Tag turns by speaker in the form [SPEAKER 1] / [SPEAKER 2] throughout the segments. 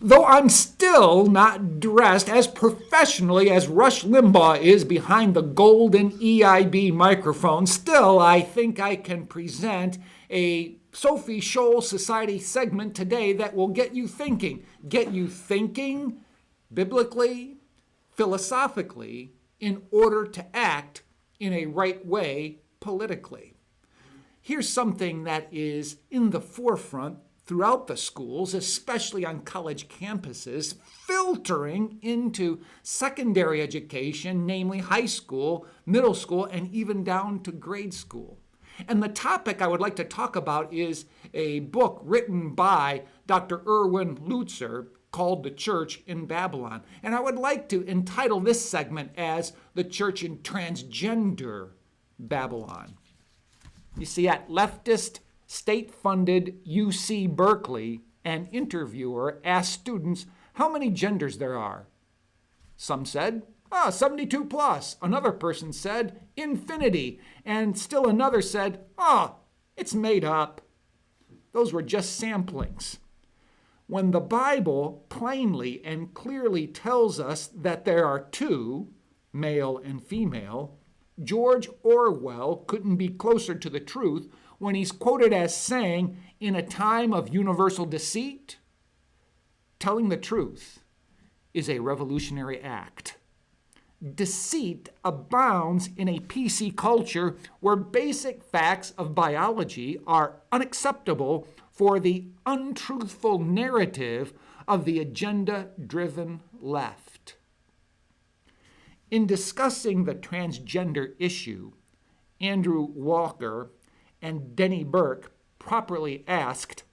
[SPEAKER 1] Though I'm still not dressed as professionally as Rush Limbaugh is behind the golden EIB microphone, still I think I can present a Sophie Scholl Society segment today that will get you thinking. Get you thinking biblically, philosophically, in order to act in a right way politically. Here's something that is in the forefront throughout the schools, especially on college campuses, filtering into secondary education, namely high school, middle school, and even down to grade school. And the topic I would like to talk about is a book written by Dr. Erwin Lutzer called The Church in Babylon. And I would like to entitle this segment as The Church in Transgender Babylon. You see, at leftist, state-funded UC Berkeley, an interviewer asked students how many genders there are. Some said, 72 plus. Another person said, infinity. And still another said, it's made up. Those were just samplings. When the Bible plainly and clearly tells us that there are two, male and female, George Orwell couldn't be closer to the truth when he's quoted as saying, in a time of universal deceit, telling the truth is a revolutionary act. Deceit abounds in a PC culture where basic facts of biology are unacceptable for the untruthful narrative of the agenda-driven left. In discussing the transgender issue, Andrew Walker and Denny Burke properly asked,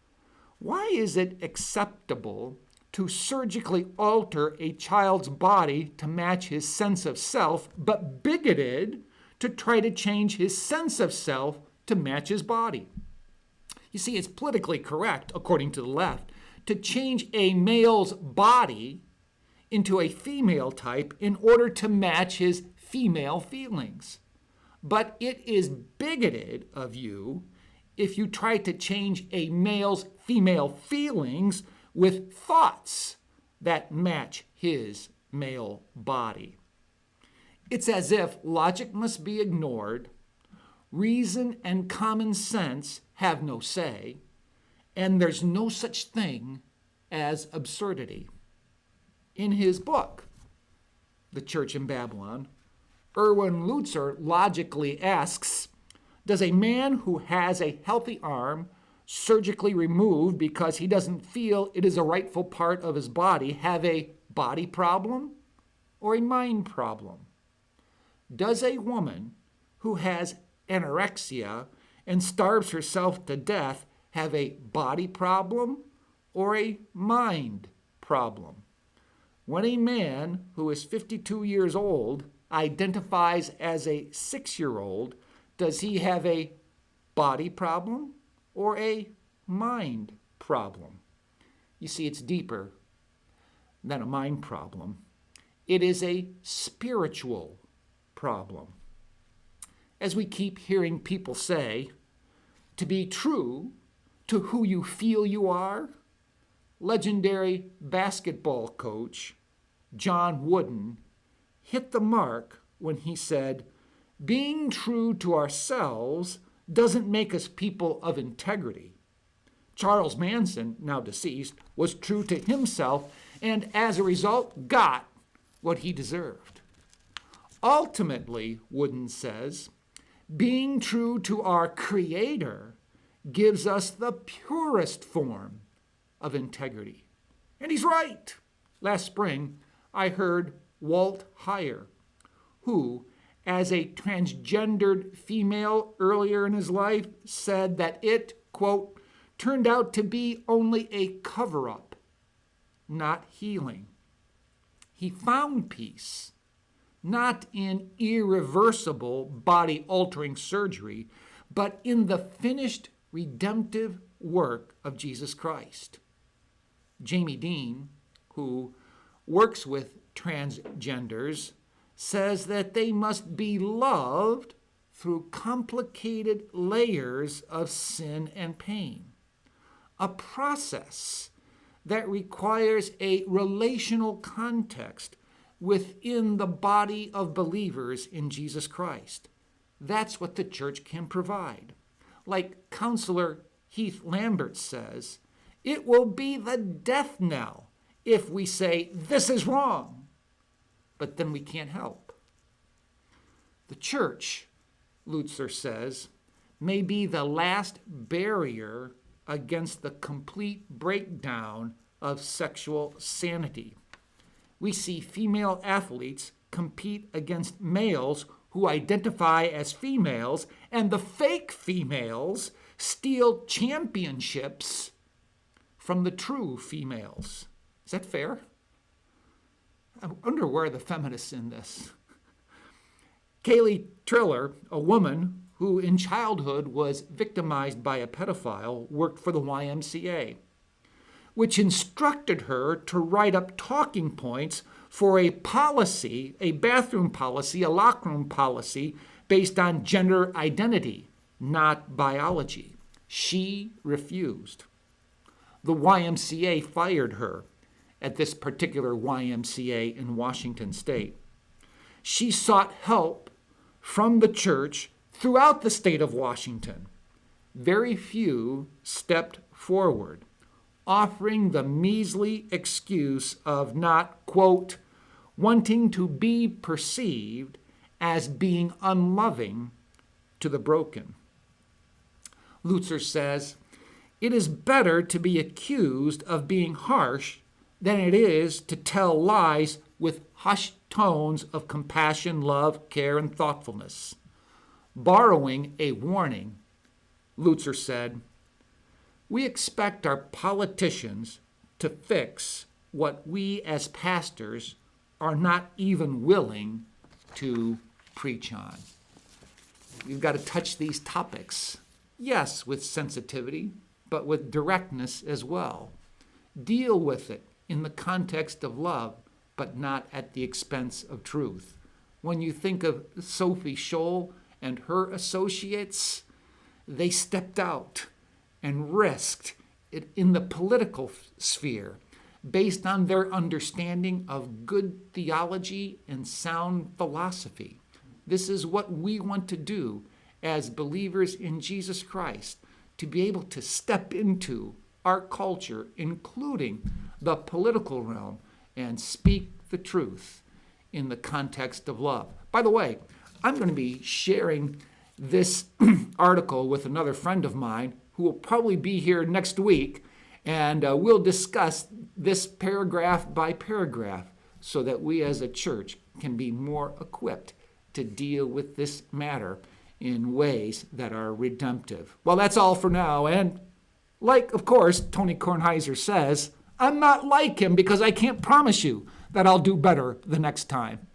[SPEAKER 1] why is it acceptable to surgically alter a child's body to match his sense of self, but bigoted to try to change his sense of self to match his body? You see, it's politically correct, according to the left, to change a male's body into a female type in order to match his female feelings. But it is bigoted of you if you try to change a male's female feelings with thoughts that match his male body. It's as if logic must be ignored, reason and common sense have no say, and there's no such thing as absurdity. In his book, The Church in Babylon, Erwin Lutzer logically asks, does a man who has a healthy arm surgically removed because he doesn't feel it is a rightful part of his body have a body problem or a mind problem? Does a woman who has anorexia and starves herself to death have a body problem or a mind problem? When a man who is 52 years old identifies as a 6-year-old, does he have a body problem or a mind problem? You see, it's deeper than a mind problem. It is a spiritual problem. As we keep hearing people say, to be true to who you feel you are, legendary basketball coach John Wooden hit the mark when he said, being true to ourselves doesn't make us people of integrity. Charles Manson, now deceased, was true to himself and as a result got what he deserved. Ultimately, Wooden says, being true to our Creator gives us the purest form of integrity. And he's right. Last spring, I heard Walt Heyer, who, as a transgendered female earlier in his life, said that it, quote, turned out to be only a cover-up, not healing. He found peace, not in irreversible body-altering surgery, but in the finished redemptive work of Jesus Christ. Jamie Dean, who works with transgenders, says that they must be loved through complicated layers of sin and pain, a process that requires a relational context within the body of believers in Jesus Christ. That's what the church can provide. Like Counselor Heath Lambert says, it will be the death knell if we say, this is wrong, but then we can't help. The church, Lutzer says, may be the last barrier against the complete breakdown of sexual sanity. We see female athletes compete against males who identify as females, and the fake females steal championships from the true females. Is that fair? I wonder where are the feminists in this? Kaylee Triller, a woman who in childhood was victimized by a pedophile, worked for the YMCA, which instructed her to write up talking points for a policy, a bathroom policy, a lockroom policy based on gender identity, not biology. She refused. The YMCA fired her at this particular YMCA in Washington State. She sought help from the church throughout the state of Washington. Very few stepped forward, offering the measly excuse of not, quote, wanting to be perceived as being unloving to the broken. Lutzer says, it is better to be accused of being harsh than it is to tell lies with hushed tones of compassion, love, care, and thoughtfulness. Borrowing a warning, Lutzer said, we expect our politicians to fix what we as pastors are not even willing to preach on. You've got to touch these topics, yes, with sensitivity, but with directness as well. Deal with it in the context of love, but not at the expense of truth. When you think of Sophie Scholl and her associates, they stepped out and risked it in the political sphere based on their understanding of good theology and sound philosophy. This is what we want to do as believers in Jesus Christ, to be able to step into our culture, including the political realm, and speak the truth in the context of love. By the way, I'm going to be sharing this article with another friend of mine who will probably be here next week, and we'll discuss this paragraph by paragraph so that we as a church can be more equipped to deal with this matter in ways that are redemptive. Well, that's all for now, and like, of course, Tony Kornheiser says, I'm not like him because I can't promise you that I'll do better the next time.